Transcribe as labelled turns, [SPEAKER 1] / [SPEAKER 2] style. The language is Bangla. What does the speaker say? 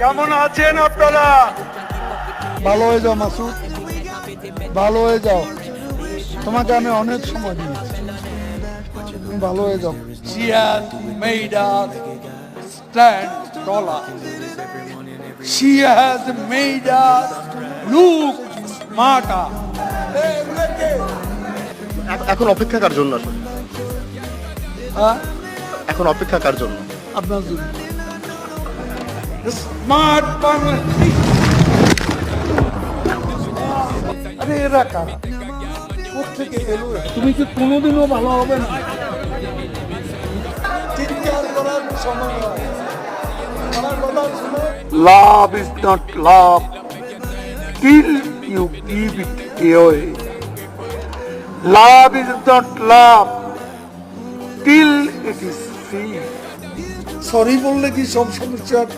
[SPEAKER 1] কেমন আছেন আপনারা?
[SPEAKER 2] ভালো হয়ে যাও মাসুদ, ভালো হয়ে যাও। তোমাকে আমি অনেক সময় দিয়েছি, তুমি ভালো হয়ে যাও।
[SPEAKER 1] She has made us stand taller. She has made us look smarter.
[SPEAKER 3] এখন অপেক্ষা কার জন্য আসলে?
[SPEAKER 1] হ্যাঁ,
[SPEAKER 3] এখন অপেক্ষা কার জন্য?
[SPEAKER 1] আপনার জন্য। স্মার্ট বাংলাদেশ।
[SPEAKER 2] আরে এরা কারা? কোথেকে এলো এরা? তুমি কি কোনোদিনও ভালো হবে না? চিৎকার করার সময় নয়। আমার কথা শুনো।
[SPEAKER 1] Love is not love till you give it away. Love is not love till it is free.
[SPEAKER 2] Sorry বললে কি সব সমস্যার